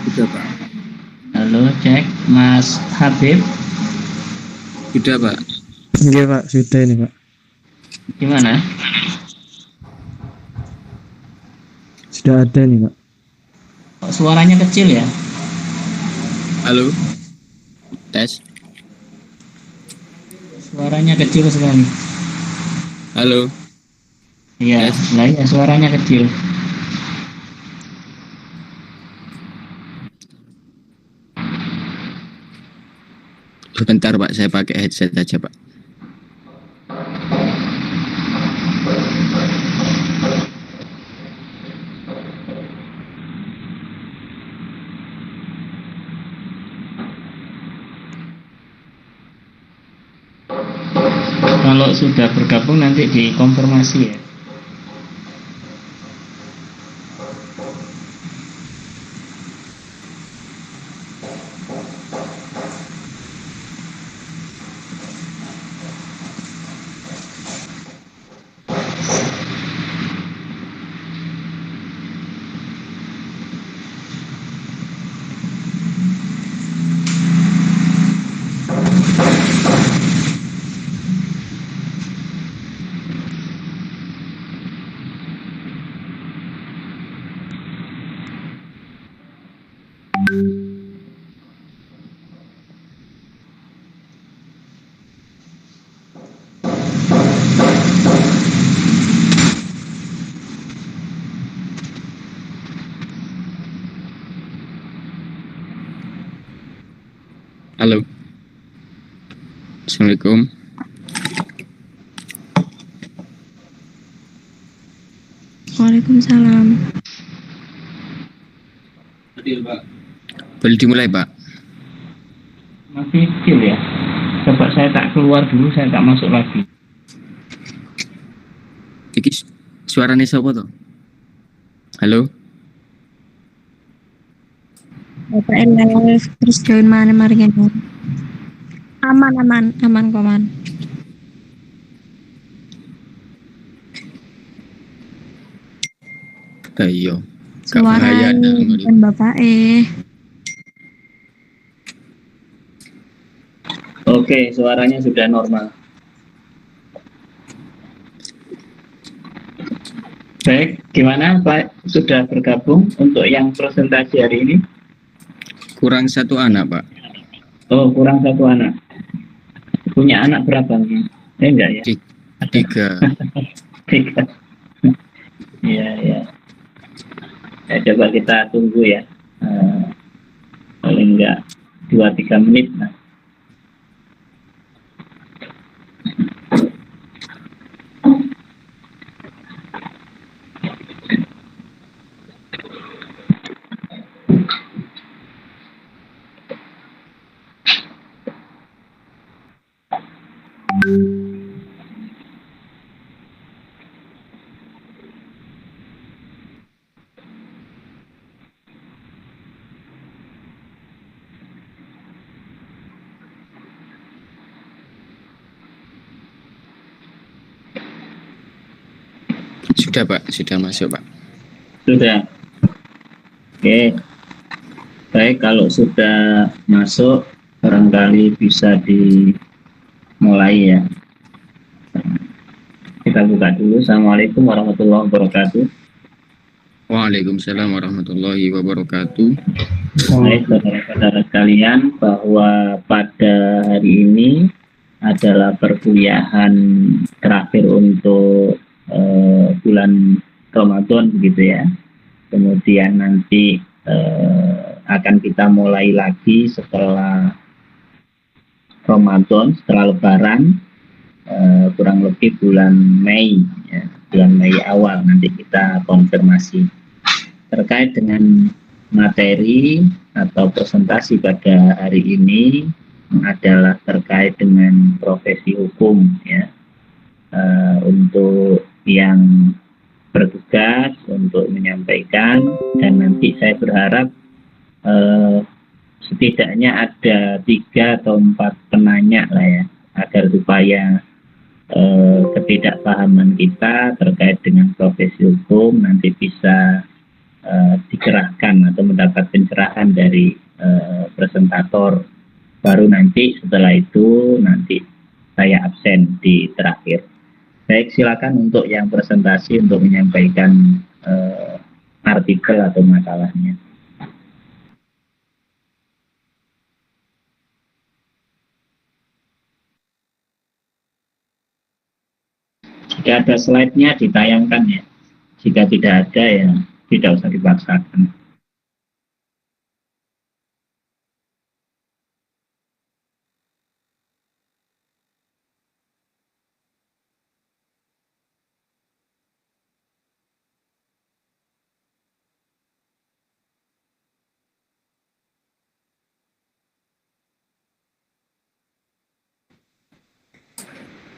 Sudah, Pak. Halo, cek Mas Habib. Sudah, Pak. Iya Pak, sudah ini Pak. Gimana? Sudah ada nih Pak. Kok suaranya kecil ya? Halo. Tes. Suaranya kecil sekali. Halo. Iya, Yes. lah ya suaranya kecil. Sebentar, Pak. Saya pakai headset aja, Pak. Kalau sudah bergabung nanti dikonfirmasi ya. Halo. Assalamualaikum. Waalaikumsalam. Boleh dimulai, Pak. Masih kecil ya. Coba saya tak keluar dulu, saya tak masuk lagi. Iki suaranya siapa tuh? Halo. Bapak live terus join mana mari kan. Aman koman. Ayo. Gak bahaya Suara dah. dan Bapak Oke, suaranya sudah normal. Baik, gimana Pak? Sudah bergabung untuk yang presentasi hari ini? Kurang satu anak, Pak. Oh, kurang satu anak. Punya anak berapa nih? Enggak ya? Tiga. Tiga. Iya, iya. Ya, coba kita tunggu ya. Paling enggak 2-3 menit. Nah. Sudah, Pak. Sudah masuk, Pak. Sudah. Oke. Baik, kalau sudah masuk, barangkali bisa dimulai ya. Kita buka dulu. Assalamualaikum warahmatullahi wabarakatuh. Waalaikumsalam warahmatullahi wabarakatuh. Baik, saudara-saudara sekalian, bahwa pada hari ini adalah perkuliahan terakhir untuk bulan Ramadan begitu ya. Kemudian nanti akan kita mulai lagi setelah Ramadan, setelah Lebaran, kurang lebih bulan Mei ya, bulan Mei awal nanti kita konfirmasi terkait dengan materi atau presentasi pada hari ini adalah terkait dengan profesi hukum ya. Untuk yang bertugas untuk menyampaikan, dan nanti saya berharap setidaknya ada 3 atau 4 penanya lah ya, agar supaya ketidakpahaman kita terkait dengan profesi hukum nanti bisa dicerahkan atau mendapat pencerahan dari presentator. Baru nanti setelah itu nanti saya absen di terakhir. Baik, silakan untuk yang presentasi untuk menyampaikan artikel atau makalahnya. Jika ada slide-nya ditayangkan ya. Jika tidak ada ya tidak usah dipaksakan.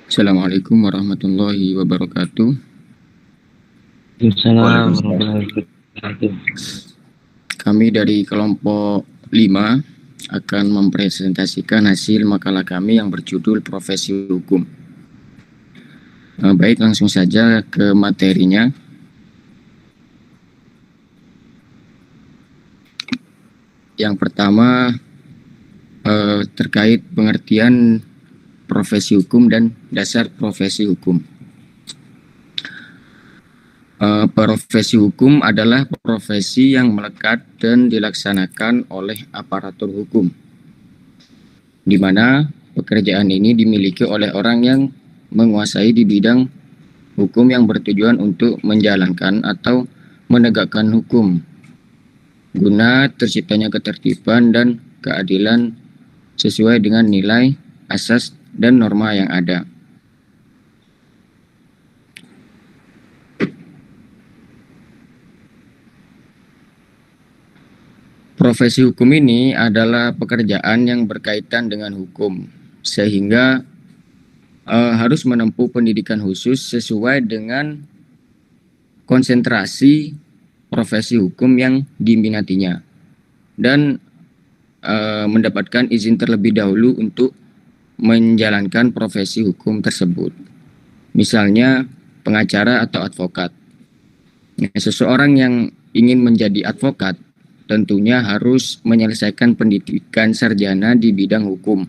Assalamualaikum warahmatullahi wabarakatuh. Assalamualaikum warahmatullahi wabarakatuh. Kami dari kelompok 5 akan mempresentasikan hasil makalah kami yang berjudul Profesi Hukum. Baik, langsung saja ke materinya. Yang pertama terkait pengertian profesi hukum dan dasar profesi hukum. Profesi hukum adalah profesi yang melekat dan dilaksanakan oleh aparatur hukum, di mana pekerjaan ini dimiliki oleh orang yang menguasai di bidang hukum yang bertujuan untuk menjalankan atau menegakkan hukum, guna terciptanya ketertiban dan keadilan sesuai dengan nilai, asas, dan norma yang ada. Profesi hukum ini adalah pekerjaan yang berkaitan dengan hukum, sehingga harus menempuh pendidikan khusus sesuai dengan konsentrasi profesi hukum yang diminatinya, dan mendapatkan izin terlebih dahulu untuk menjalankan profesi hukum tersebut. Misalnya pengacara atau advokat. Seseorang yang ingin menjadi advokat tentunya harus menyelesaikan pendidikan sarjana di bidang hukum.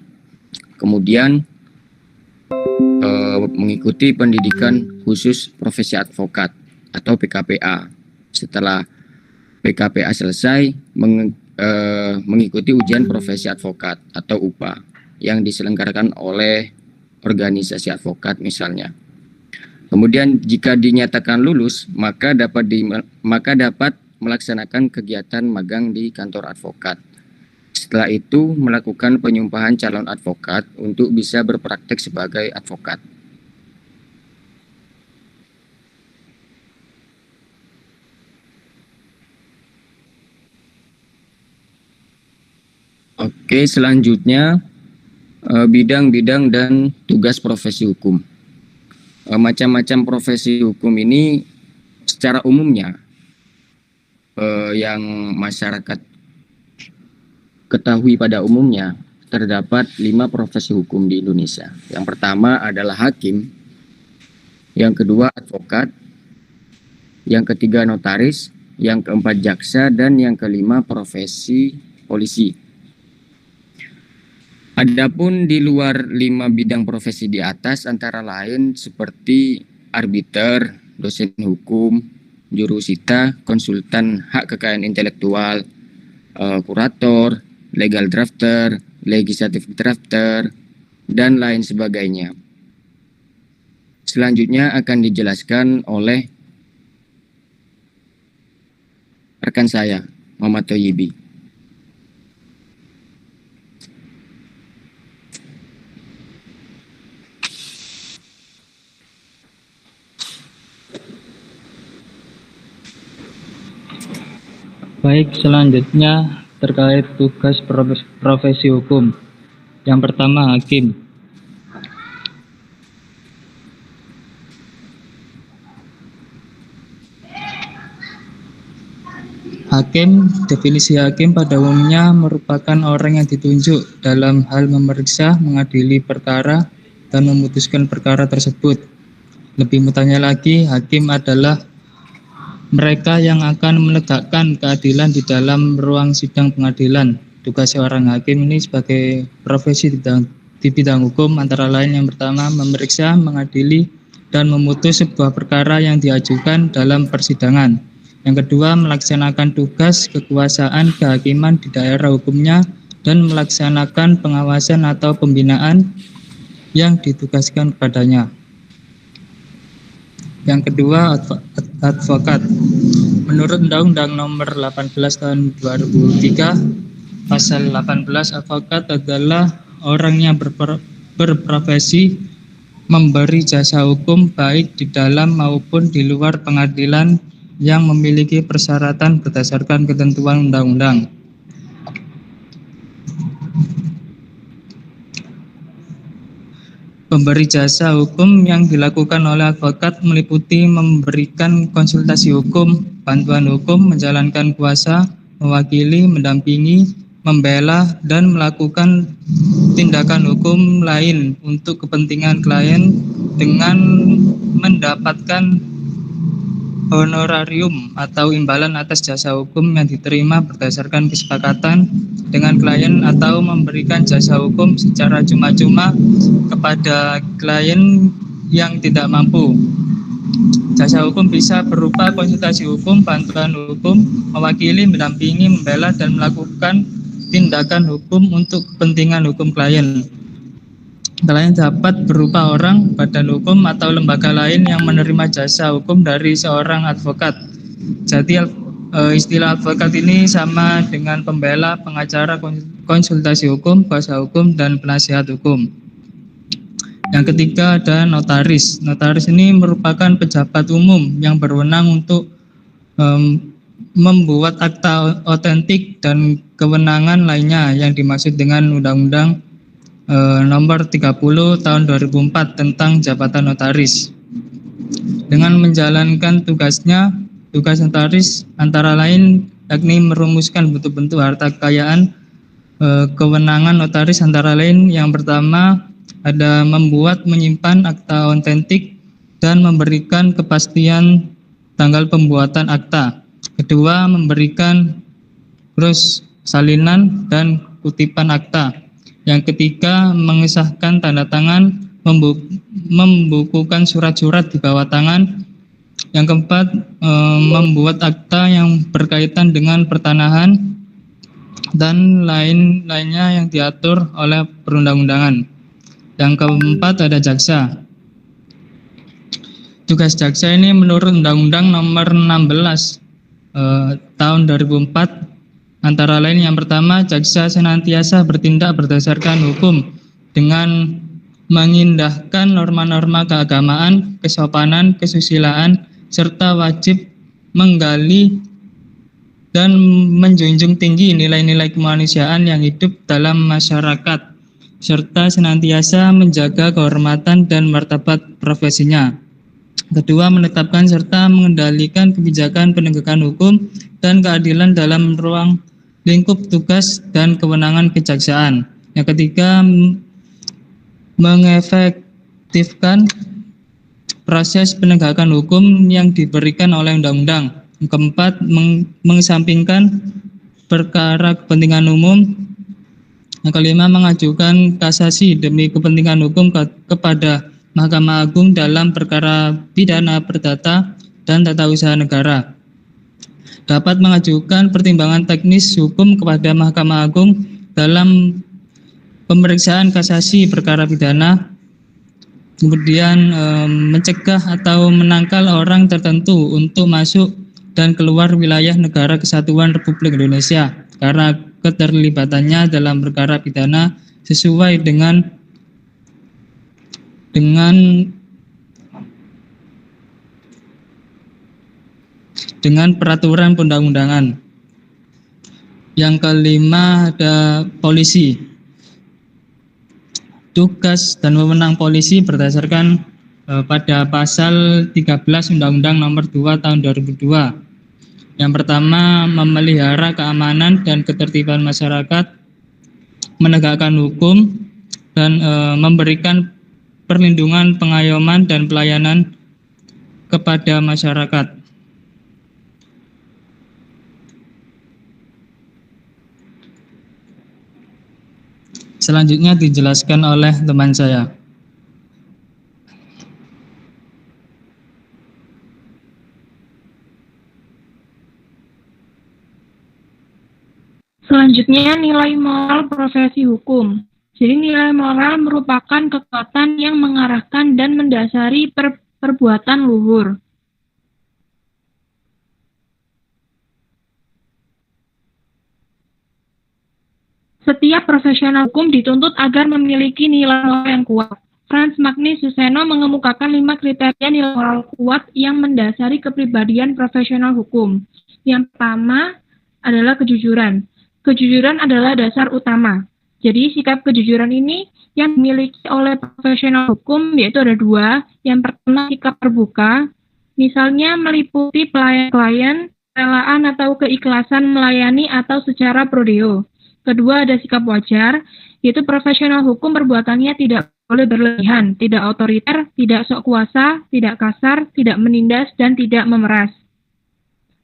Kemudian mengikuti pendidikan khusus profesi advokat atau PKPA. Setelah PKPA selesai, mengikuti ujian profesi advokat atau UPA yang diselenggarakan oleh organisasi advokat misalnya. Kemudian jika dinyatakan lulus, maka dapat melaksanakan kegiatan magang di kantor advokat. Setelah itu melakukan penyumpahan calon advokat untuk bisa berpraktek sebagai advokat. Oke, selanjutnya bidang-bidang dan tugas profesi hukum. Macam-macam profesi hukum ini secara umumnya yang masyarakat ketahui pada umumnya terdapat 5 profesi hukum di Indonesia. Yang pertama adalah hakim, yang kedua advokat, yang ketiga notaris, yang keempat jaksa, dan yang kelima profesi polisi. Adapun di luar 5 bidang profesi di atas antara lain seperti arbiter, dosen hukum, jurusita, konsultan hak kekayaan intelektual, kurator, legal drafter, legislative drafter, dan lain sebagainya. Selanjutnya akan dijelaskan oleh rekan saya, Muhammad Thoyibi. Baik, selanjutnya terkait tugas profesi hukum. Yang pertama, hakim. Hakim, definisi hakim pada umumnya merupakan orang yang ditunjuk dalam hal memeriksa, mengadili perkara, dan memutuskan perkara tersebut. Lebih mutanya lagi, hakim adalah mereka yang akan menegakkan keadilan di dalam ruang sidang pengadilan. Tugas seorang hakim ini sebagai profesi di bidang hukum antara lain yang pertama memeriksa, mengadili, dan memutus sebuah perkara yang diajukan dalam persidangan. Yang kedua, melaksanakan tugas kekuasaan kehakiman di daerah hukumnya dan melaksanakan pengawasan atau pembinaan yang ditugaskan kepadanya. Yang kedua, advokat. Menurut Undang-Undang Nomor 18 Tahun 2003, Pasal 18, advokat adalah orang yang berprofesi memberi jasa hukum baik di dalam maupun di luar pengadilan yang memiliki persyaratan berdasarkan ketentuan undang-undang. Pemberi jasa hukum yang dilakukan oleh advokat meliputi memberikan konsultasi hukum, bantuan hukum, menjalankan kuasa, mewakili, mendampingi, membela, dan melakukan tindakan hukum lain untuk kepentingan klien dengan mendapatkan honorarium atau imbalan atas jasa hukum yang diterima berdasarkan kesepakatan dengan klien atau memberikan jasa hukum secara cuma-cuma kepada klien yang tidak mampu. Jasa hukum bisa berupa konsultasi hukum, bantuan hukum, mewakili, mendampingi, membela, dan melakukan tindakan hukum untuk kepentingan hukum klien. Klien dapat berupa orang, badan hukum, atau lembaga lain yang menerima jasa hukum dari seorang advokat. Jadi istilah advokat ini sama dengan pembela, pengacara, konsultasi hukum, kuasa hukum, dan penasihat hukum. Yang ketiga ada notaris. Notaris ini merupakan pejabat umum yang berwenang untuk membuat akta otentik dan kewenangan lainnya yang dimaksud dengan Undang-Undang Nomor 30 Tahun 2004 tentang jabatan notaris. Dengan menjalankan tugasnya, tugas notaris antara lain yakni merumuskan bentuk-bentuk harta kekayaan. Kewenangan notaris antara lain yang pertama ada membuat, menyimpan akta otentik dan memberikan kepastian tanggal pembuatan akta. Kedua, memberikan terus salinan dan kutipan akta. Yang ketiga, mengesahkan tanda tangan, membukukan surat-surat di bawah tangan. Yang keempat, membuat akta yang berkaitan dengan pertanahan dan lain-lainnya yang diatur oleh perundang-undangan. Yang keempat ada jaksa. Tugas jaksa ini menurut Undang-Undang Nomor 16 Tahun 2004 antara lain yang pertama, jaksa senantiasa bertindak berdasarkan hukum dengan mengindahkan norma-norma keagamaan, kesopanan, kesusilaan, serta wajib menggali dan menjunjung tinggi nilai-nilai kemanusiaan yang hidup dalam masyarakat, serta senantiasa menjaga kehormatan dan martabat profesinya. Kedua, menetapkan serta mengendalikan kebijakan penegakan hukum dan keadilan dalam ruang lingkup tugas dan kewenangan kejaksaan. Yang ketiga, mengefektifkan proses penegakan hukum yang diberikan oleh undang-undang. Yang keempat, mengesampingkan perkara kepentingan umum. Yang kelima, mengajukan kasasi demi kepentingan hukum kepada Mahkamah Agung dalam perkara pidana perdata dan tata usaha negara. Dapat mengajukan pertimbangan teknis hukum kepada Mahkamah Agung dalam pemeriksaan kasasi perkara pidana. Kemudian mencegah atau menangkal orang tertentu untuk masuk dan keluar wilayah negara kesatuan Republik Indonesia karena keterlibatannya dalam perkara pidana sesuai dengan peraturan perundang-undangan. Yang kelima ada polisi. Tugas dan wewenang polisi berdasarkan pada pasal 13 Undang-Undang Nomor 2 Tahun 2002. Yang pertama, memelihara keamanan dan ketertiban masyarakat, menegakkan hukum, dan memberikan perlindungan, pengayoman, dan pelayanan kepada masyarakat. Selanjutnya dijelaskan oleh teman saya. Selanjutnya nilai moral profesi hukum. Jadi nilai moral merupakan kekuatan yang mengarahkan dan mendasari perbuatan luhur. Setiap profesional hukum dituntut agar memiliki nilai moral yang kuat. Franz Magnus Suseno mengemukakan 5 kriteria nilai moral kuat yang mendasari kepribadian profesional hukum. Yang pertama adalah kejujuran. Kejujuran adalah dasar utama. Jadi sikap kejujuran ini yang dimiliki oleh profesional hukum yaitu ada 2. Yang pertama sikap terbuka, misalnya meliputi pelayan klien, kerelaan atau keikhlasan melayani atau secara pro deo. Kedua ada sikap wajar, yaitu profesional hukum perbuatannya tidak boleh berlebihan, tidak otoriter, tidak sok kuasa, tidak kasar, tidak menindas, dan tidak memeras.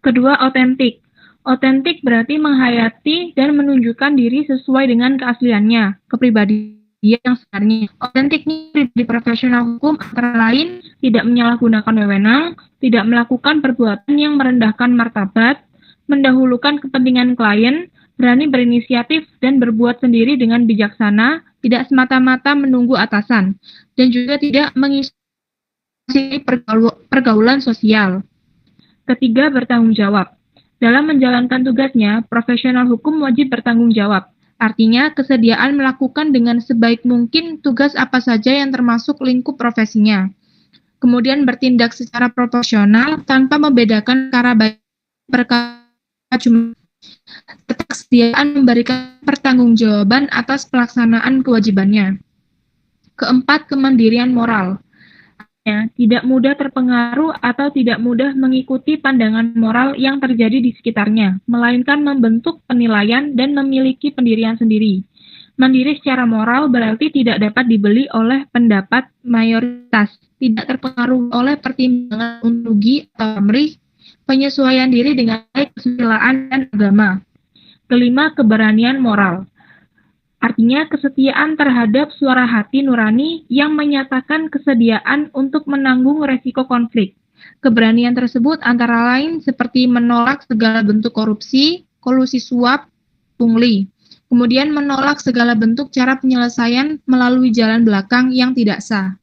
Kedua, otentik. Otentik berarti menghayati dan menunjukkan diri sesuai dengan keasliannya, kepribadian yang sebenarnya. Otentik ini di profesional hukum antara lain tidak menyalahgunakan wewenang, tidak melakukan perbuatan yang merendahkan martabat, mendahulukan kepentingan klien, berani berinisiatif dan berbuat sendiri dengan bijaksana, tidak semata-mata menunggu atasan, dan juga tidak mengisi pergaulan sosial. Ketiga, bertanggung jawab. Dalam menjalankan tugasnya, profesional hukum wajib bertanggung jawab. Artinya, kesediaan melakukan dengan sebaik mungkin tugas apa saja yang termasuk lingkup profesinya. Kemudian bertindak secara proporsional tanpa membedakan perkara jumlah. Ketersediaan memberikan pertanggungjawaban atas pelaksanaan kewajibannya. Keempat, kemandirian moral. Tidak mudah terpengaruh atau tidak mudah mengikuti pandangan moral yang terjadi di sekitarnya, melainkan membentuk penilaian dan memiliki pendirian sendiri. Mandiri secara moral berarti tidak dapat dibeli oleh pendapat mayoritas, tidak terpengaruh oleh pertimbangan rugi atau pamrih, penyesuaian diri dengan baik kesusilaan dan agama. Kelima, keberanian moral. Artinya kesetiaan terhadap suara hati nurani yang menyatakan kesediaan untuk menanggung resiko konflik. Keberanian tersebut antara lain seperti menolak segala bentuk korupsi, kolusi suap, pungli. Kemudian menolak segala bentuk cara penyelesaian melalui jalan belakang yang tidak sah.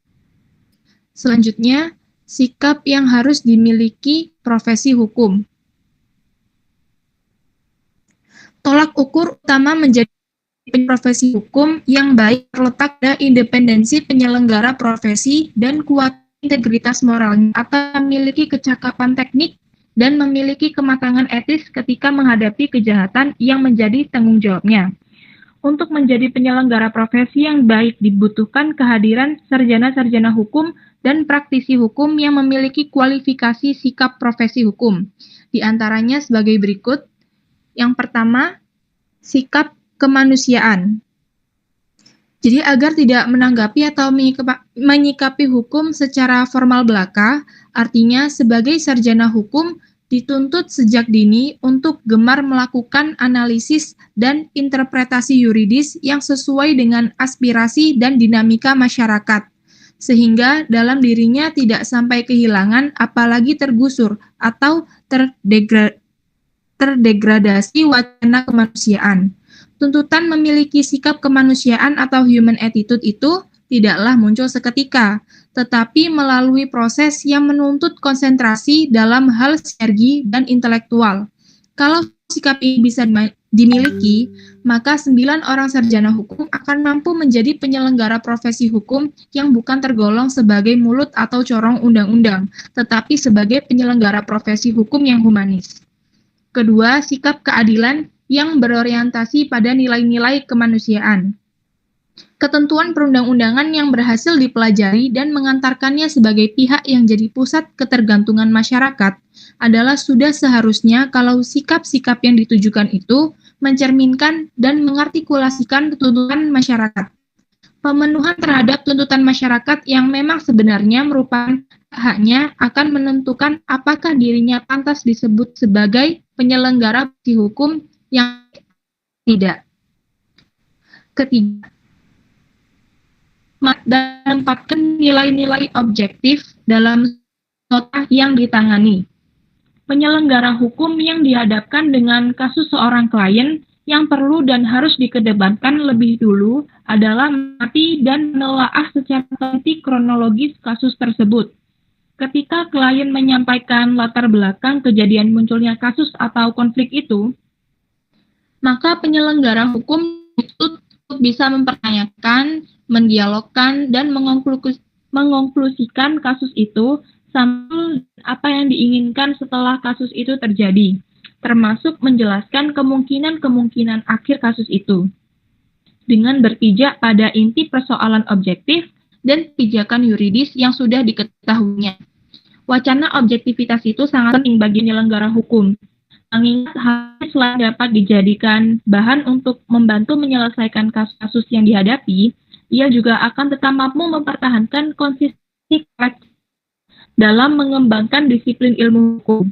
Selanjutnya, sikap yang harus dimiliki profesi hukum. Tolak ukur utama menjadi profesi hukum yang baik terletak pada independensi penyelenggara profesi dan kuat integritas moralnya atau memiliki kecakapan teknik dan memiliki kematangan etis ketika menghadapi kejahatan yang menjadi tanggung jawabnya. Untuk menjadi penyelenggara profesi yang baik dibutuhkan kehadiran sarjana-sarjana hukum dan praktisi hukum yang memiliki kualifikasi sikap profesi hukum. Di antaranya sebagai berikut. Yang pertama, sikap kemanusiaan. Jadi agar tidak menanggapi atau menyikapi hukum secara formal belaka, artinya sebagai sarjana hukum dituntut sejak dini untuk gemar melakukan analisis dan interpretasi yuridis yang sesuai dengan aspirasi dan dinamika masyarakat, sehingga dalam dirinya tidak sampai kehilangan apalagi tergusur atau terdegradasi wacana kemanusiaan. Tuntutan memiliki sikap kemanusiaan atau human attitude itu tidaklah muncul seketika, tetapi melalui proses yang menuntut konsentrasi dalam hal sinergi dan intelektual. Kalau sikap ini bisa dimiliki, maka 9 orang sarjana hukum akan mampu menjadi penyelenggara profesi hukum yang bukan tergolong sebagai mulut atau corong undang-undang, tetapi sebagai penyelenggara profesi hukum yang humanis. Kedua, sikap keadilan yang berorientasi pada nilai-nilai kemanusiaan. Ketentuan perundang-undangan yang berhasil dipelajari dan mengantarkannya sebagai pihak yang jadi pusat ketergantungan masyarakat adalah sudah seharusnya kalau sikap-sikap yang ditujukan itu mencerminkan dan mengartikulasikan tuntutan masyarakat. Pemenuhan terhadap tuntutan masyarakat yang memang sebenarnya merupakan haknya akan menentukan apakah dirinya pantas disebut sebagai penyelenggara hukum yang tidak. Ketiga, dan menempatkan nilai-nilai objektif dalam nota yang ditangani. Penyelenggara hukum yang dihadapkan dengan kasus seorang klien yang perlu dan harus dikedepankan lebih dulu adalah mengerti dan menelaah secara teliti kronologis kasus tersebut. Ketika klien menyampaikan latar belakang kejadian munculnya kasus atau konflik itu, maka penyelenggara hukum itu bisa mempertanyakan, mendialogkan, dan mengonklusikan kasus itu sampai apa yang diinginkan setelah kasus itu terjadi, termasuk menjelaskan kemungkinan-kemungkinan akhir kasus itu, dengan berpijak pada inti persoalan objektif dan pijakan yuridis yang sudah diketahuinya. Wacana objektivitas itu sangat penting bagi penyelenggara hukum, mengingat hal selain dapat dijadikan bahan untuk membantu menyelesaikan kasus-kasus yang dihadapi, ia juga akan tetap mampu mempertahankan konsistensi dalam mengembangkan disiplin ilmu hukum.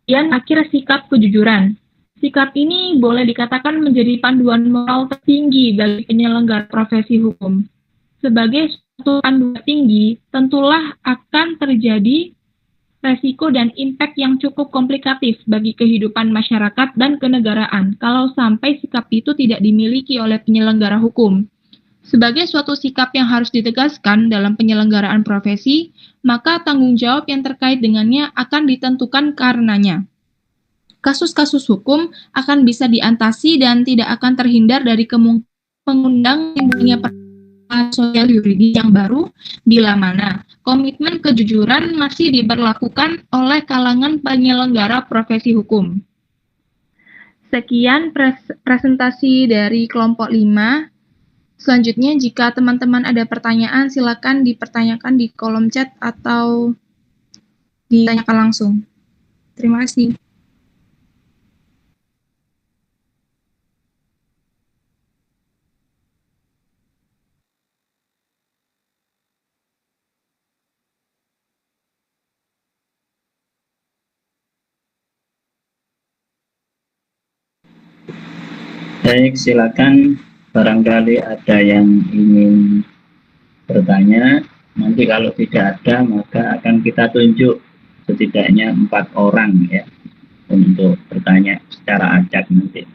Yang akhir, sikap kejujuran. Sikap ini boleh dikatakan menjadi panduan moral tertinggi bagi penyelenggara profesi hukum. Sebagai suatu panduan tinggi, tentulah akan terjadi resiko dan impact yang cukup komplikatif bagi kehidupan masyarakat dan kenegaraan kalau sampai sikap itu tidak dimiliki oleh penyelenggara hukum. Sebagai suatu sikap yang harus ditegaskan dalam penyelenggaraan profesi, maka tanggung jawab yang terkait dengannya akan ditentukan karenanya. Kasus-kasus hukum akan bisa diatasi dan tidak akan terhindar dari mengundang timbulnya persoalan sosial yuridis yang baru bila mana komitmen kejujuran masih diberlakukan oleh kalangan penyelenggara profesi hukum. Sekian presentasi dari kelompok 5. Selanjutnya, jika teman-teman ada pertanyaan, silakan dipertanyakan di kolom chat atau ditanyakan langsung. Terima kasih. Baik, silakan. Barangkali ada yang ingin bertanya. Nanti kalau tidak ada, maka akan kita tunjuk setidaknya 4 orang ya untuk bertanya secara acak nanti.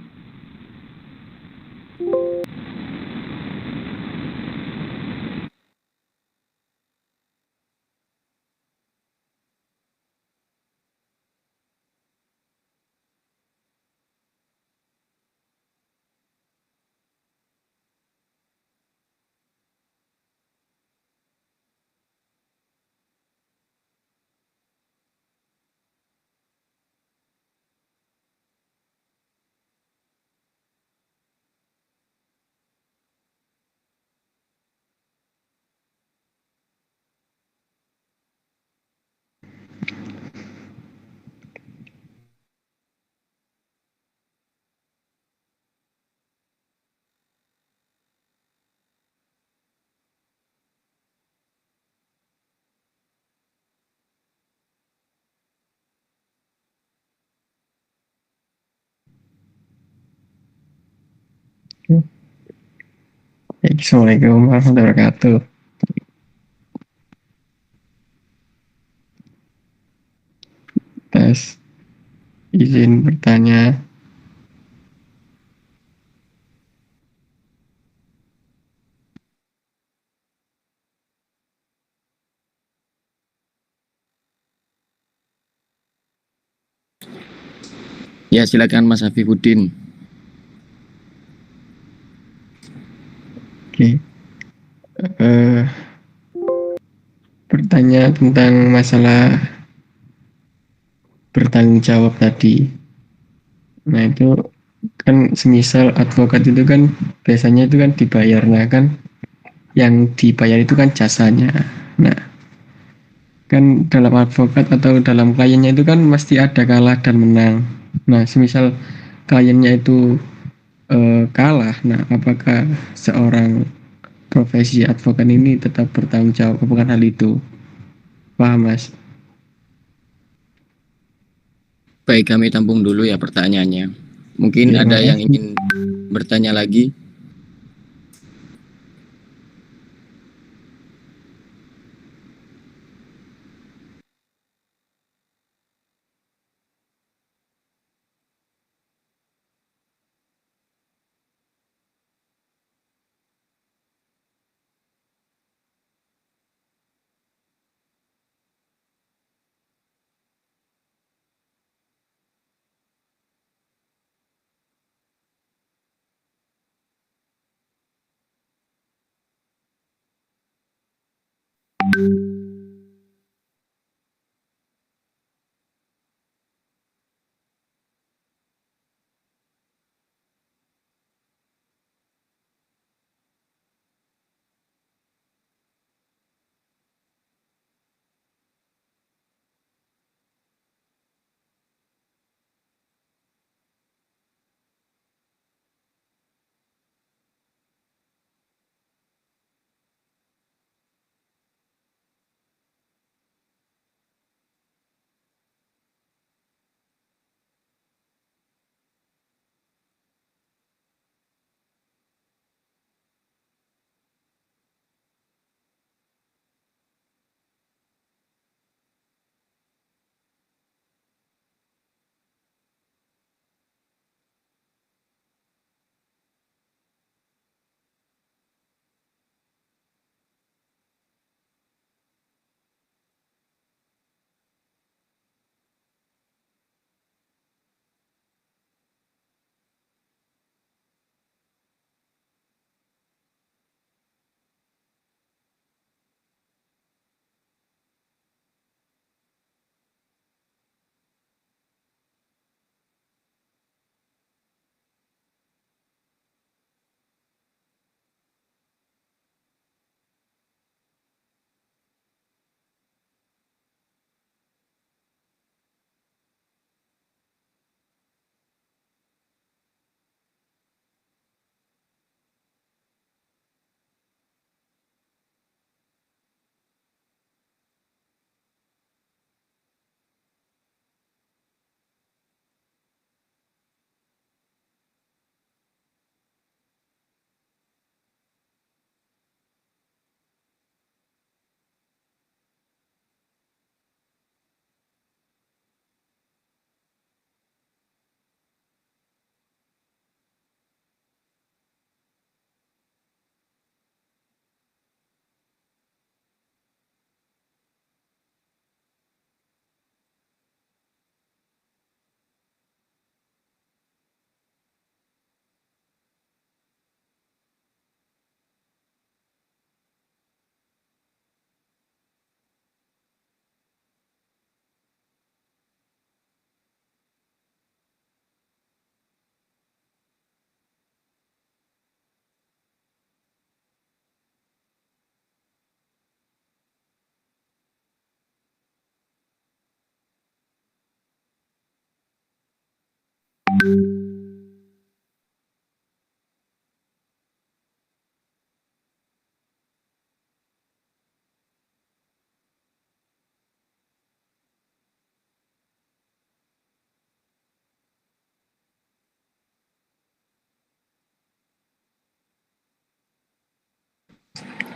Assalamualaikum warahmatullahi wabarakatuh. Tes, izin bertanya. Ya, silakan Mas Hafifuddin. Oke. Bertanya tentang masalah bertanggung jawab tadi. Nah, itu kan semisal advokat itu kan biasanya itu kan dibayar, nah kan yang dibayar itu kan jasanya. Nah, kan dalam advokat atau dalam kliennya itu kan mesti ada kalah dan menang. Nah, semisal kliennya itu kalah, nah apakah seorang profesi advokat ini tetap bertanggung jawab? Bukan hal itu, paham Mas? Baik, kami tampung dulu ya pertanyaannya. Mungkin Terima ada yang kasih. ingin bertanya lagi.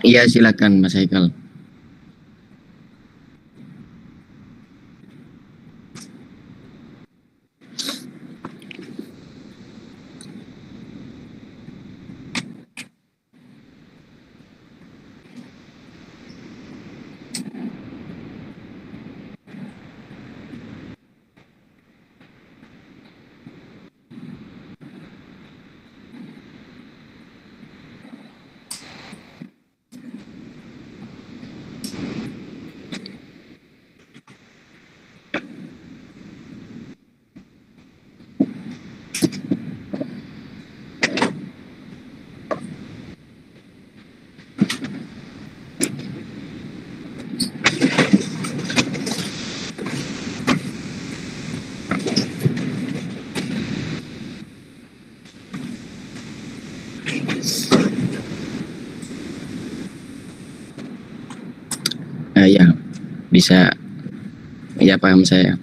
Iya, silakan Mas Haikal. Ya, bisa. Ya, paham saya.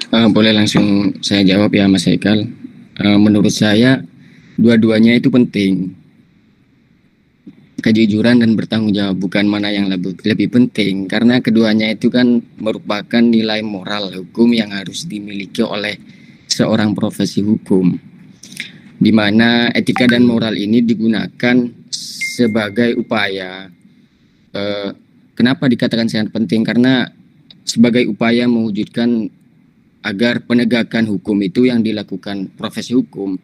Boleh langsung saya jawab ya Mas Haikal. Menurut saya dua-duanya itu penting. Kejujuran dan bertanggung jawab bukan mana yang lebih penting, karena keduanya itu kan merupakan nilai moral hukum yang harus dimiliki oleh seorang profesi hukum, di mana etika dan moral ini digunakan sebagai upaya. Kenapa dikatakan sangat penting? Karena sebagai upaya mewujudkan agar penegakan hukum itu yang dilakukan profesi hukum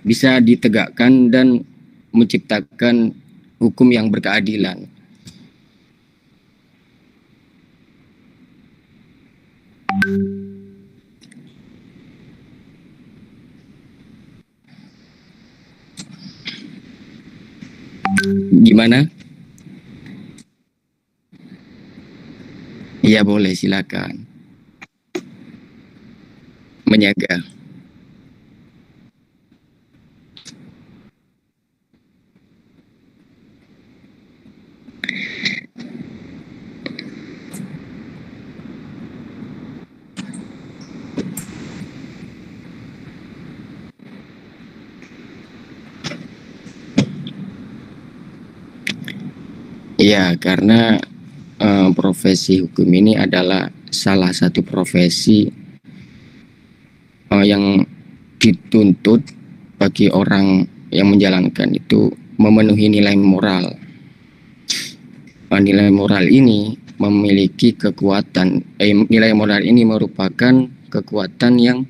bisa ditegakkan dan menciptakan hukum yang berkeadilan. Gimana? Iya boleh, silakan. Menjaga. Iya, karena profesi hukum ini adalah salah satu profesi yang dituntut bagi orang yang menjalankan itu memenuhi nilai moral. Nilai moral ini memiliki kekuatan, nilai moral ini merupakan kekuatan yang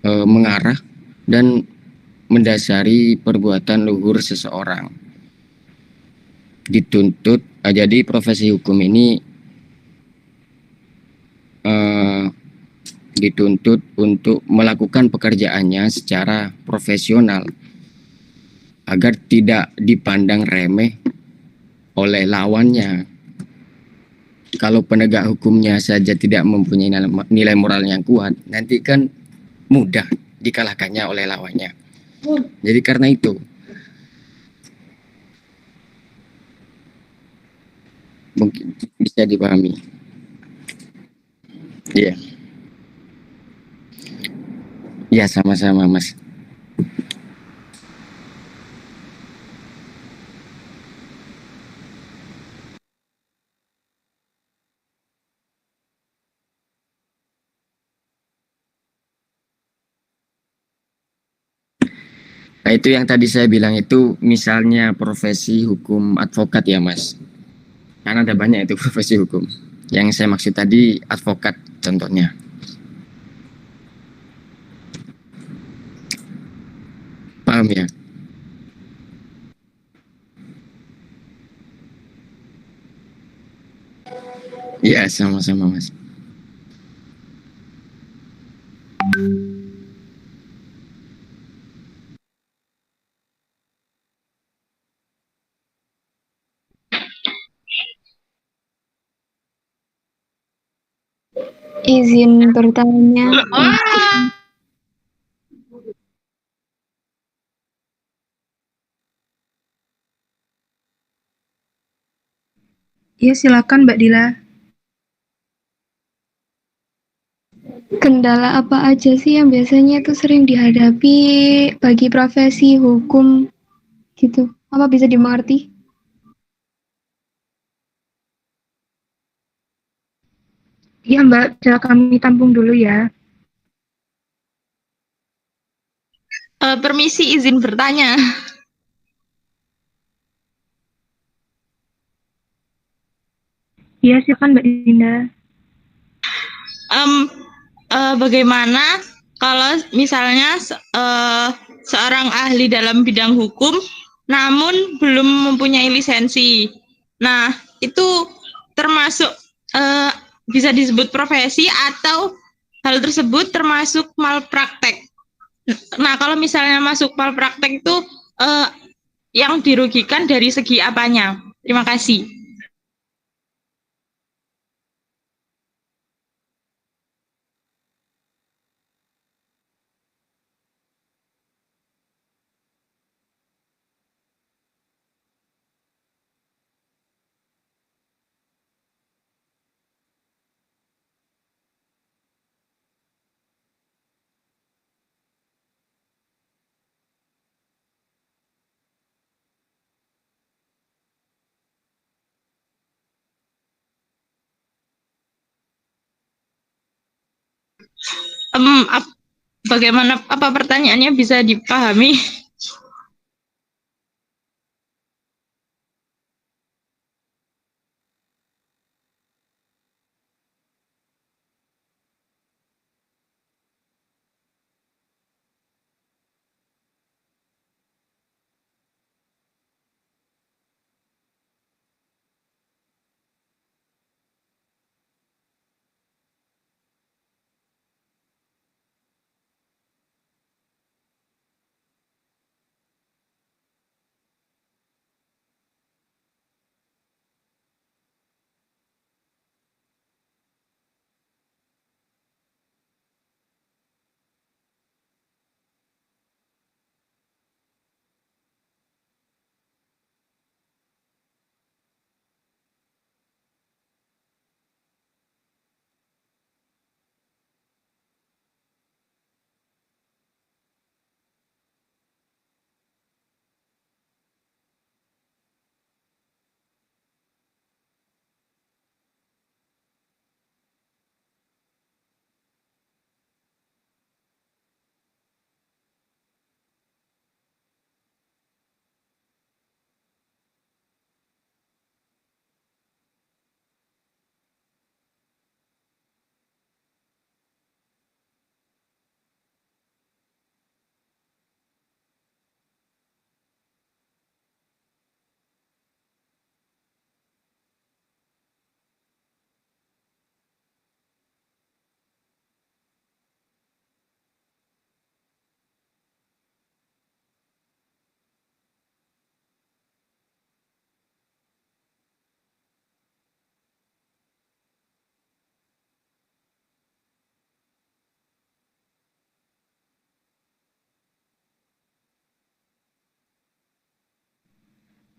mengarah dan mendasari perbuatan luhur seseorang. Dituntut, jadi profesi hukum ini dituntut untuk melakukan pekerjaannya secara profesional agar tidak dipandang remeh oleh lawannya. Kalau penegak hukumnya saja tidak mempunyai nilai moral yang kuat, nanti kan mudah dikalahkannya oleh lawannya. Jadi karena itu mungkin bisa dipahami. Iya. Ya, sama-sama Mas. Nah, itu yang tadi saya bilang itu misalnya profesi hukum advokat ya Mas. Karena ada banyak itu profesi hukum. Yang saya maksud tadi advokat contohnya. Paham ya? Iya, sama-sama Mas. Izin bertanya. Iya, silakan Mbak Dila. Kendala apa aja sih yang biasanya itu sering dihadapi bagi profesi hukum gitu? Apa bisa dimengerti? Iya Mbak, coba kami tampung dulu ya. Permisi izin bertanya. Iya, silakan Mbak Dinda. Bagaimana kalau misalnya seorang ahli dalam bidang hukum namun belum mempunyai lisensi. Nah, itu termasuk bisa disebut profesi atau hal tersebut termasuk malpraktek. Nah, kalau misalnya masuk malpraktek itu yang dirugikan dari segi apanya? Terima kasih. Bagaimana apa pertanyaannya bisa dipahami?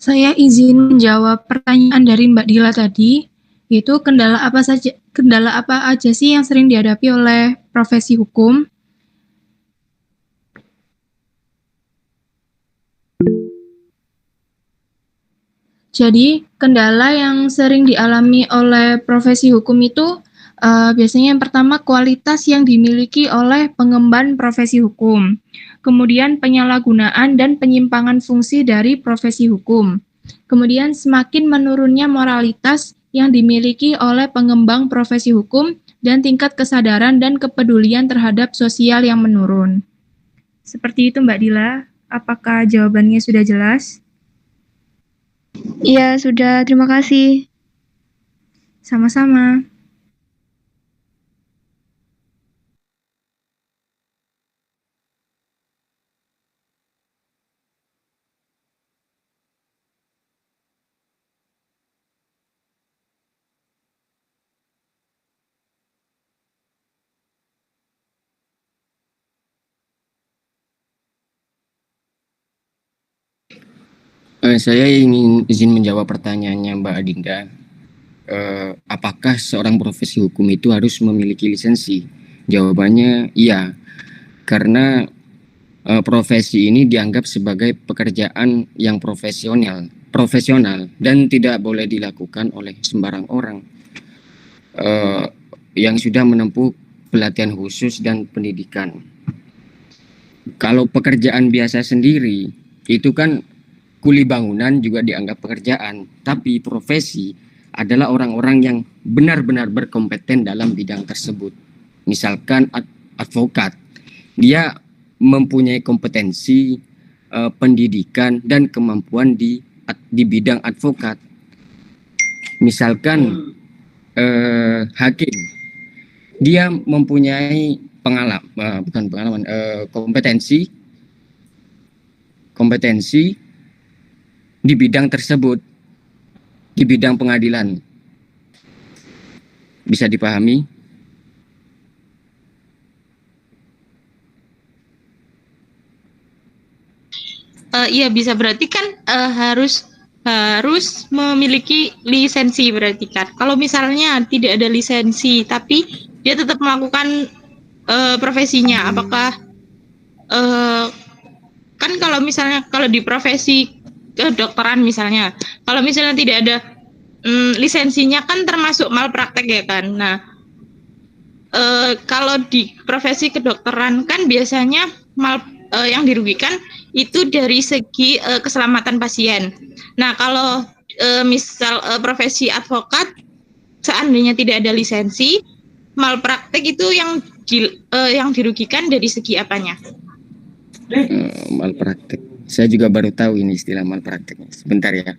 Saya izin menjawab pertanyaan dari Mbak Dila tadi, yaitu kendala apa aja sih yang sering dihadapi oleh profesi hukum? Jadi, kendala yang sering dialami oleh profesi hukum itu biasanya yang pertama kualitas yang dimiliki oleh pengemban profesi hukum. Kemudian penyalahgunaan dan penyimpangan fungsi dari profesi hukum. Kemudian semakin menurunnya moralitas yang dimiliki oleh pengembang profesi hukum dan tingkat kesadaran dan kepedulian terhadap sosial yang menurun. Seperti itu Mbak Dila, apakah jawabannya sudah jelas? Iya, sudah. Terima kasih. Sama-sama. Saya ingin izin menjawab pertanyaannya Mbak Adinda. Apakah seorang profesi hukum itu harus memiliki lisensi? Jawabannya iya, karena profesi ini dianggap sebagai pekerjaan yang profesional dan tidak boleh dilakukan oleh sembarang orang yang sudah menempuh pelatihan khusus dan pendidikan. Kalau pekerjaan biasa sendiri itu kan kuli bangunan juga dianggap pekerjaan, tapi profesi adalah orang-orang yang benar-benar berkompeten dalam bidang tersebut. Misalkan advokat, dia mempunyai kompetensi, pendidikan dan kemampuan di bidang advokat. Misalkan hakim, dia mempunyai kompetensi di bidang tersebut, di bidang pengadilan. Bisa dipahami? Iya bisa, berarti kan harus memiliki lisensi berarti kan. Kalau misalnya tidak ada lisensi tapi dia tetap melakukan profesinya, apakah kan kalau misalnya kalau di profesi kedokteran misalnya, kalau misalnya tidak ada lisensinya kan termasuk malpraktek ya kan. Nah, kalau di profesi kedokteran kan biasanya yang dirugikan itu dari segi keselamatan pasien. Nah, kalau misal profesi advokat seandainya tidak ada lisensi, malpraktek itu yang dirugikan dari segi apanya? Malpraktek. Saya juga baru tahu ini istilah malprakteknya. Sebentar ya.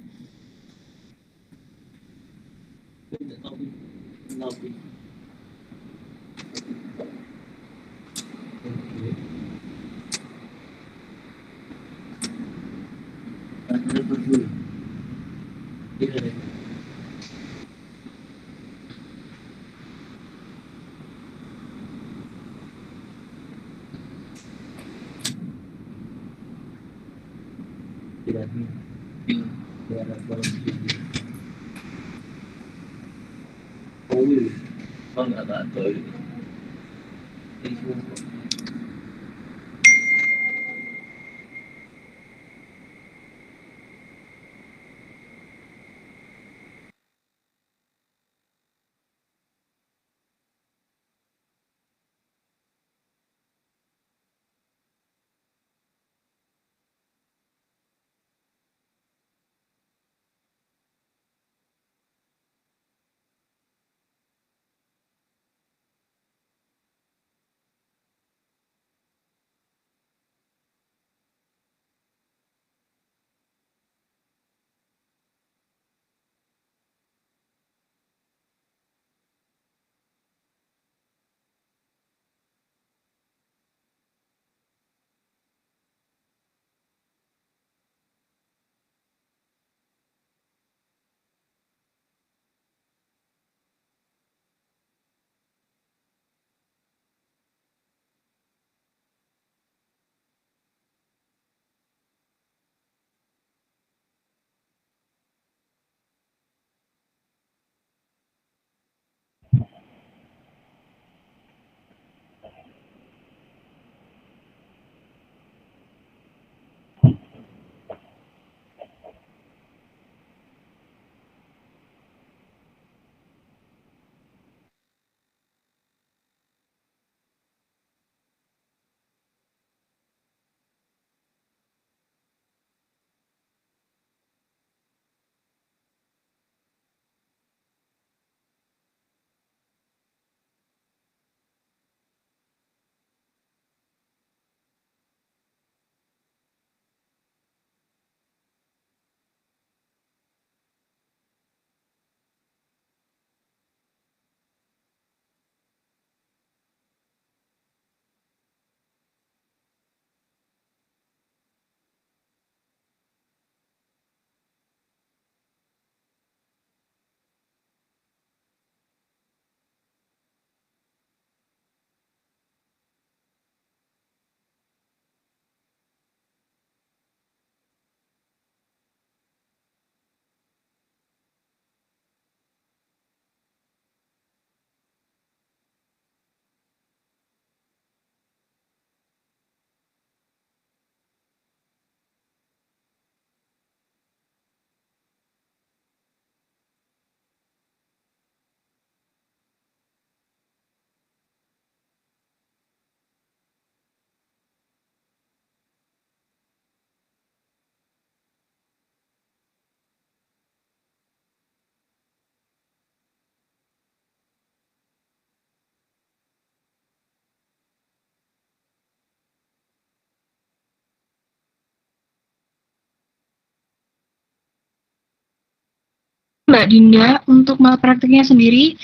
Mbak Dinda, untuk malpraktiknya sendiri,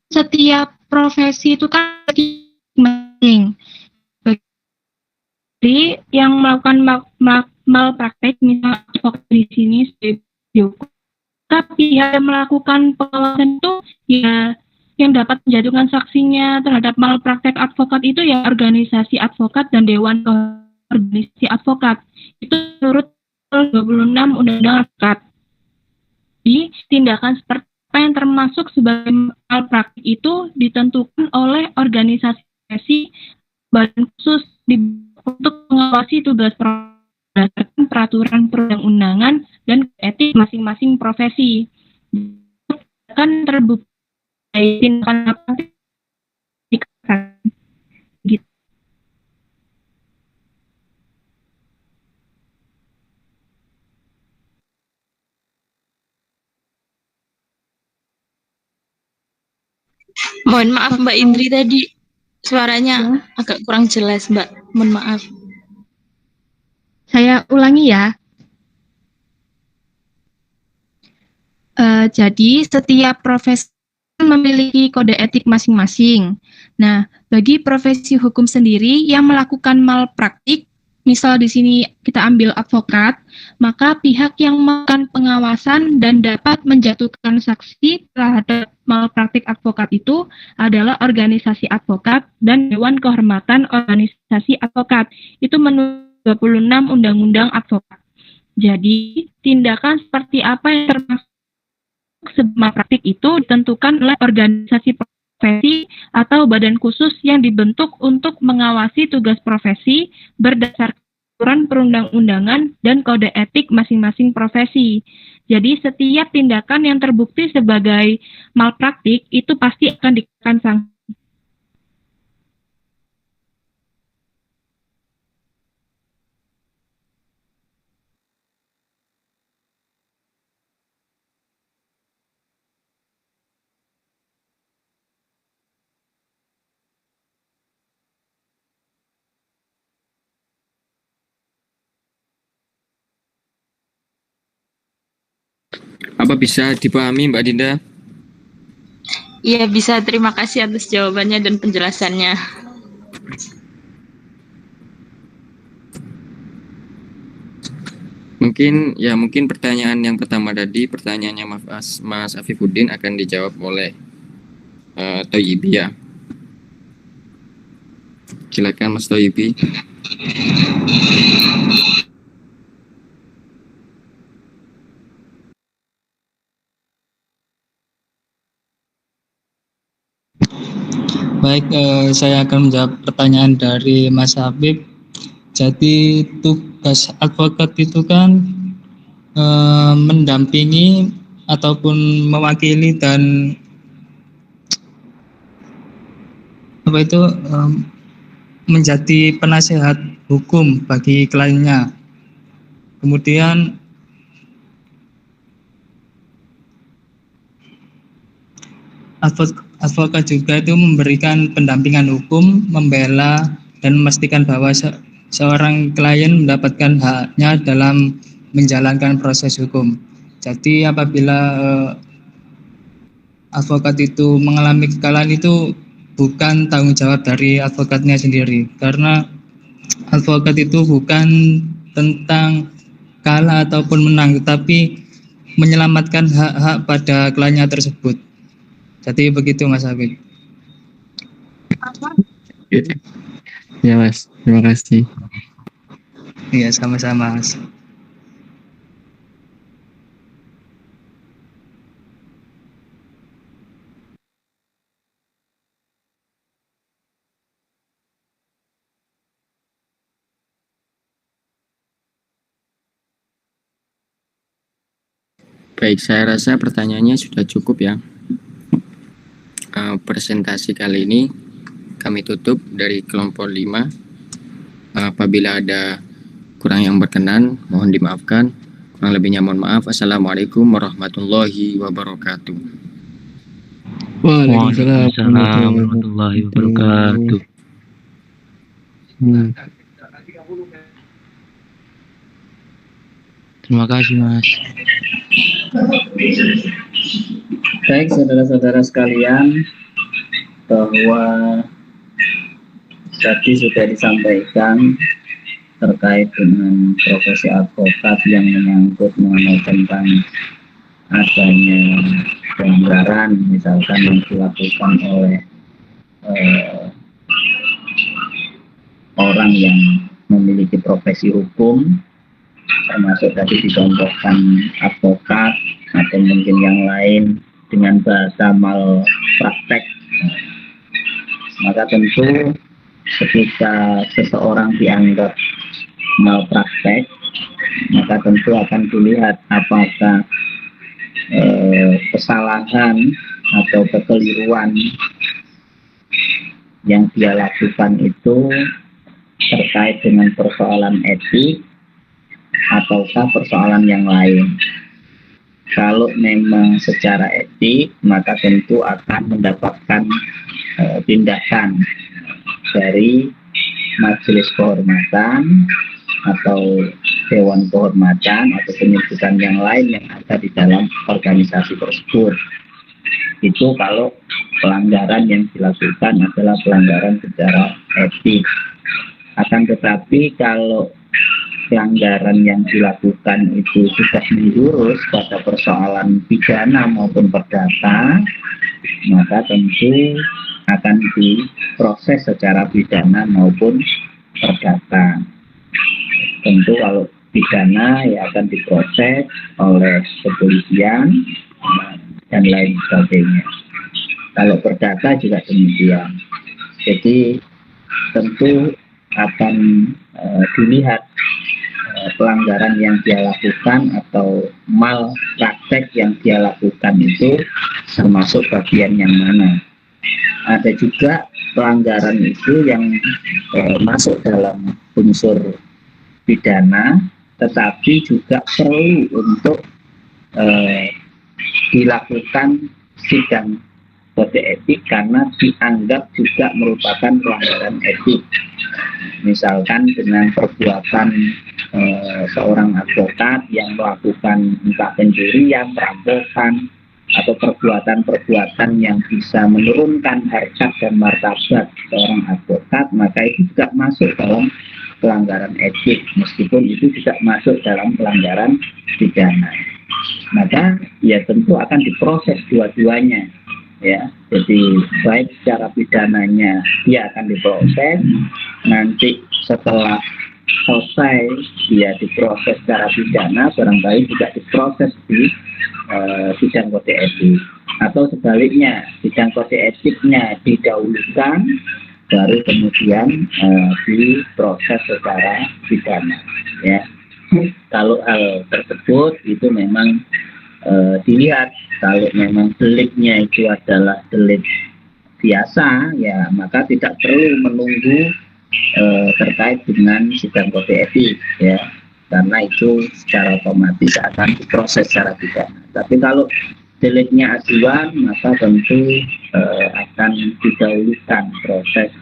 setiap profesi itu kan masing-masing. Jadi yang melakukan malpraktek, misalnya di sini tapi yang melakukan pengawasan itu ya yang dapat menjatuhkan saksinya terhadap malpraktek advokat itu ya organisasi advokat dan dewan organisasi advokat. Itu menurut 26 Undang-Undang Advokat. Di tindakan seperti apa yang termasuk sebagai malpraktik itu ditentukan oleh organisasi badan khusus untuk mengawasi tugas berdasarkan peraturan perundang-undangan dan etik masing-masing profesi. Akan terbukti tindakan malpraktik Mohon maaf Mbak Indri tadi suaranya agak kurang jelas Mbak. Mohon maaf. Saya ulangi ya. Jadi setiap profesi memiliki kode etik masing-masing. Nah, bagi profesi hukum sendiri yang melakukan malpraktik, misal di sini kita ambil advokat, maka pihak yang melakukan pengawasan dan dapat menjatuhkan sanksi terhadap malpraktik advokat itu adalah organisasi advokat dan Dewan Kehormatan Organisasi Advokat. Itu menurut 26 Undang-Undang Advokat. Jadi, tindakan seperti apa yang termasuk sebuah praktik itu ditentukan oleh organisasi profesi atau badan khusus yang dibentuk untuk mengawasi tugas profesi berdasarkan aturan perundang-undangan dan kode etik masing-masing profesi. Jadi setiap tindakan yang terbukti sebagai malpraktik itu pasti akan dikenakan sanksi. Apa bisa dipahami Mbak Dinda? Iya bisa, terima kasih atas jawabannya dan penjelasannya. Mungkin pertanyaan yang pertama tadi, pertanyaannya Mas Afifuddin akan dijawab oleh Thoyibi ya. Silakan Mas Thoyibi. Baik, saya akan menjawab pertanyaan dari Mas Habib. Jadi tugas advokat itu kan mendampingi ataupun mewakili dan menjadi penasehat hukum bagi kliennya. Kemudian advokat juga itu memberikan pendampingan hukum, membela dan memastikan bahwa seorang klien mendapatkan haknya dalam menjalankan proses hukum. Jadi apabila advokat itu mengalami kekalahan itu bukan tanggung jawab dari advokatnya sendiri, karena advokat itu bukan tentang kalah ataupun menang, tetapi menyelamatkan hak-hak pada kliennya tersebut. Jadi begitu Mas Habib. Ya Mas, terima kasih. Iya sama-sama Mas. Baik, saya rasa pertanyaannya sudah cukup ya. Presentasi kali ini kami tutup dari kelompok 5. Apabila ada kurang yang berkenan, mohon dimaafkan. Kurang lebihnya mohon maaf. Assalamualaikum warahmatullahi wabarakatuh. Waalaikumsalam warahmatullahi wabarakatuh. Terima kasih Mas. Baik saudara-saudara sekalian, bahwa tadi sudah disampaikan terkait dengan profesi advokat yang menyangkut mengenai tentang adanya pelanggaran misalkan yang dilakukan oleh orang yang memiliki profesi hukum, termasuk tadi dicontohkan advokat atau mungkin yang lain dengan bahasa malpraktek. Maka tentu ketika seseorang dianggap malpraktek, maka tentu akan dilihat apakah kesalahan atau kekeliruan yang dia lakukan itu terkait dengan persoalan etik ataukah persoalan yang lain. Kalau memang secara etik, maka tentu akan mendapatkan tindakan dari majelis kehormatan atau dewan kehormatan atau penyebutan yang lain yang ada di dalam organisasi tersebut. Itu kalau pelanggaran yang dilakukan adalah pelanggaran secara etik. Akan tetapi kalau pelanggaran yang dilakukan itu sudah menjurus pada persoalan pidana maupun perdata, maka tentu akan diproses secara pidana maupun perdata. Tentu kalau pidana ya akan diproses oleh kepolisian dan lain sebagainya. Kalau perdata juga demikian. Jadi tentu akan dilihat pelanggaran yang dia lakukan atau malpraktek yang dia lakukan itu termasuk bagian yang mana. Ada juga pelanggaran itu yang masuk dalam unsur pidana, tetapi juga perlu untuk dilakukan sidang kode etik karena dianggap juga merupakan pelanggaran etik. Misalkan dengan perbuatan seorang advokat yang melakukan entah pencurian, perampokan, atau perbuatan-perbuatan yang bisa menurunkan harkat dan martabat seorang advokat, maka itu juga masuk dalam pelanggaran etik, meskipun itu juga masuk dalam pelanggaran pidana. Maka ya tentu akan diproses dua-duanya, ya. Jadi baik secara pidananya dia akan diproses, nanti setelah selesai dia diproses secara pidana, barangkali juga diproses di sidang kode etik, atau sebaliknya sidang kode etiknya didahulukan baru kemudian diproses secara pidana, ya. Kalau hal tersebut itu memang dilihat, kalau memang deliknya itu adalah delik biasa, ya maka tidak perlu menunggu terkait dengan sidang kode etik, ya, karena itu secara otomatis akan diproses secara pidana. Tapi kalau deliknya aduan, maka tentu akan didahulukan proses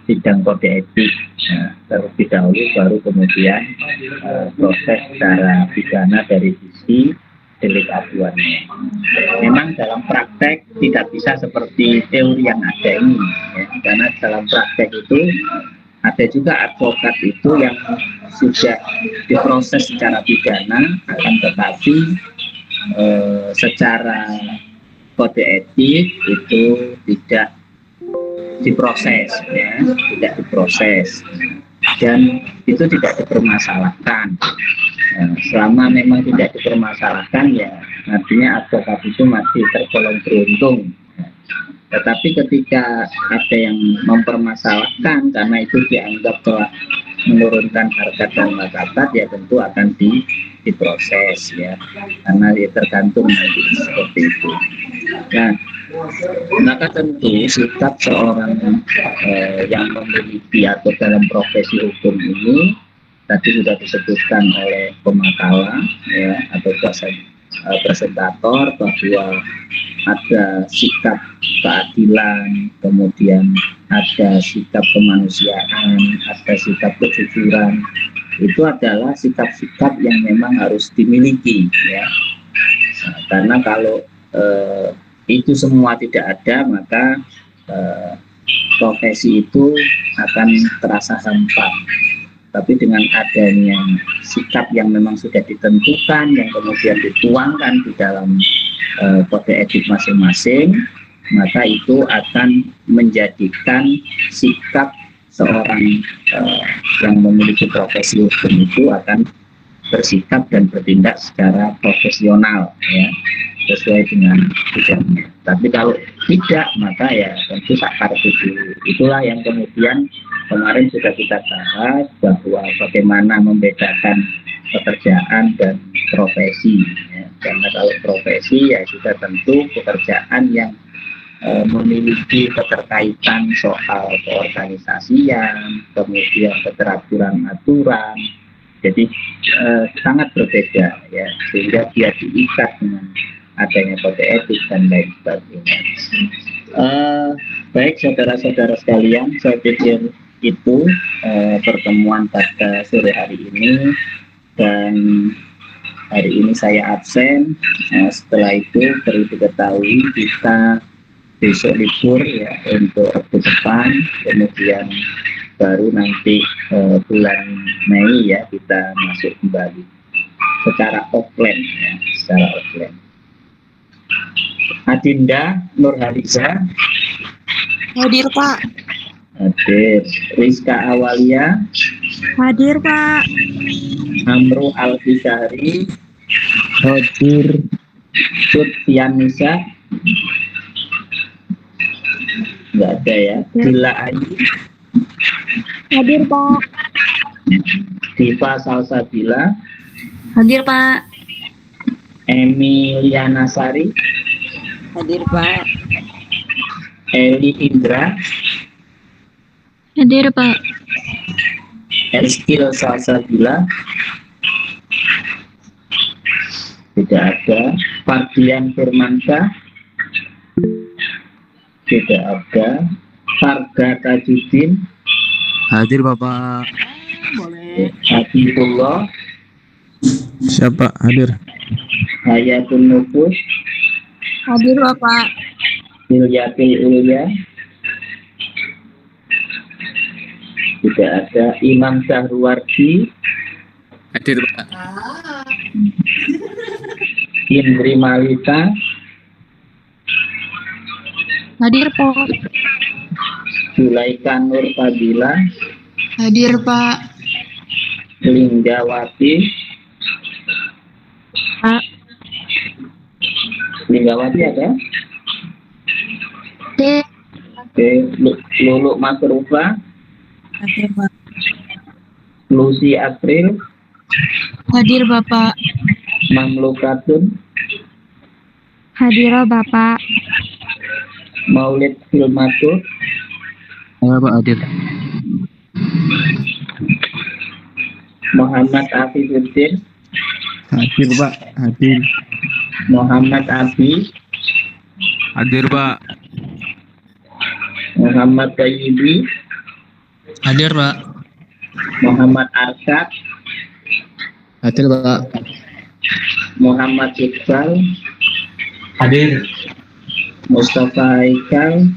sidang kode etik terlebih dahulu, baru kemudian proses secara pidana dari sisi delik aduannya. Memang dalam praktek tidak bisa seperti teori yang ada ini, ya, karena dalam praktek itu ada juga advokat itu yang sudah diproses secara pidana, akan tetapi secara kode etik itu tidak diproses, ya, tidak diproses, dan itu tidak dipermasalahkan. Selama memang tidak dipermasalahkan, ya artinya advokat itu masih tergolong beruntung. Tetapi ketika ada yang mempermasalahkan karena itu dianggap telah menurunkan harkat dan martabat, ya tentu akan diproses, ya, karena ya tergantung nanti seperti itu. Nah, maka tentu sikap seorang yang memiliki atau dalam profesi hukum ini tadi sudah disebutkan oleh pemakala, ya, atau presentator, bahwa ada sikap keadilan, kemudian ada sikap kemanusiaan, ada sikap kejujuran. Itu adalah sikap-sikap yang memang harus dimiliki, ya. Nah, karena kalau itu semua tidak ada, maka profesi itu akan terasa hampa. Tapi dengan adanya sikap yang memang sudah ditentukan, yang kemudian dituangkan di dalam kode etik masing-masing, maka itu akan menjadikan sikap seorang yang memiliki profesi hukum itu akan bersikap dan bertindak secara profesional, ya, sesuai dengan bidangnya. Tapi kalau tidak, maka ya tentu sakar tujuh. Itulah yang kemudian kemarin sudah kita bahas, bahwa bagaimana membedakan pekerjaan dan profesi, ya. Karena kalau profesi ya sudah tentu pekerjaan yang memiliki keterkaitan soal keorganisasian, kemudian keteraturan aturan, Jadi sangat berbeda ya, sehingga dia diikat dengan adanya kode etik dan lain sebagainya. Baik saudara-saudara sekalian, saya pikir itu pertemuan pada sore hari ini, dan hari ini saya absen. Setelah itu perlu diketahui kita besok libur ya untuk Rabu depan, kemudian baru nanti bulan Mei ya kita masuk kembali secara offline ya, secara offline. Adinda Nurhaliza Hadir, Pak. hadir, Rizka Awalia Hadir, Pak. Amru Al-Fishari hadir, Sutianisa nggak ada ya, Bila Ayu Hadir, Pak. Diva Salsabila, Hadir, Pak. Emilia Nasari, Hadir, Pak. Eli Indra, Hadir, Pak. Eskil Salsabila, tidak ada. Fardian Firmansyah, tidak ada. Farga Tajudin, Hadir Bapak. Habibullah, Siapa hadir? Hayatun Nufus, Hadir, Bapak. Hilyatul Ulya, tidak ada. Imam Syahruwardi, Hadir, Pak. Indri Malita, Hadir, Pak. Zulaika Nur Fadila, Hadir, Pak. Linggawati, Pak. Linggawati ada? Hadir. Oke, Luluk Masrufa, Hadir, Pak. Lucy April, Hadir, Bapak. Mamlukatun, Hadir, Bapak. Maulid Filmatur, Saya Pak hadir. Muhammad Afifuddin, Hadir Pak, hadir. Muhammad Abi, Hadir Pak. Muhammad Tayyibi, Hadir, Pak. Muhammad Arsyad, Hadir Pak. Muhammad Iqbal, Hadir. Mustafa Haikal,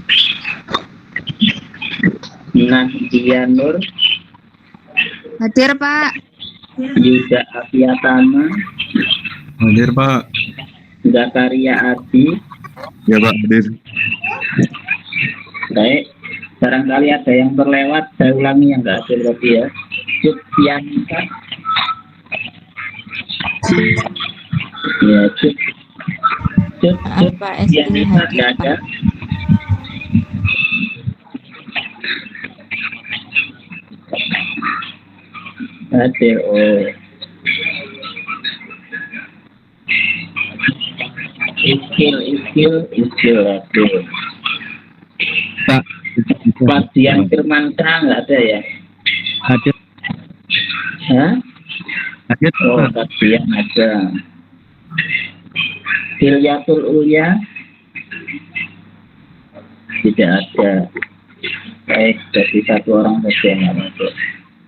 Nahdia Nur, Hadir, Pak. Yuda Afiatama, Hadir Pak. Zakaria Adi. Ya Pak hadir. Baik, barangkali ada yang terlewat, saya ulangi yang nggak hadir tadi ya. Cutyanita, ya Cutyanita nggak ada. Hadir, oh. Iskil hadir. Pak. Fardian Firmansyah nggak ada ya? Hadir. Hah? Hadir Oh, Pak. Fardian ada. Hilyatul Ulya tidak ada. Baik, jadi satu orang saja yang nggak masuk.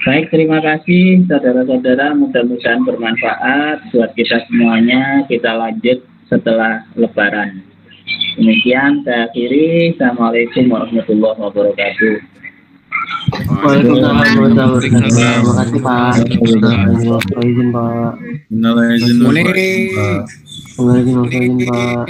Baik, terima kasih saudara-saudara, mudah-mudahan bermanfaat buat kita semuanya. Kita lanjut setelah Lebaran. Demikian saya akhiri. Assalamualaikum warahmatullahi wabarakatuh. Waalaikumsalam warahmatullahi wabarakatuh. Terima kasih Pak. Izin Pak. Izin Pak.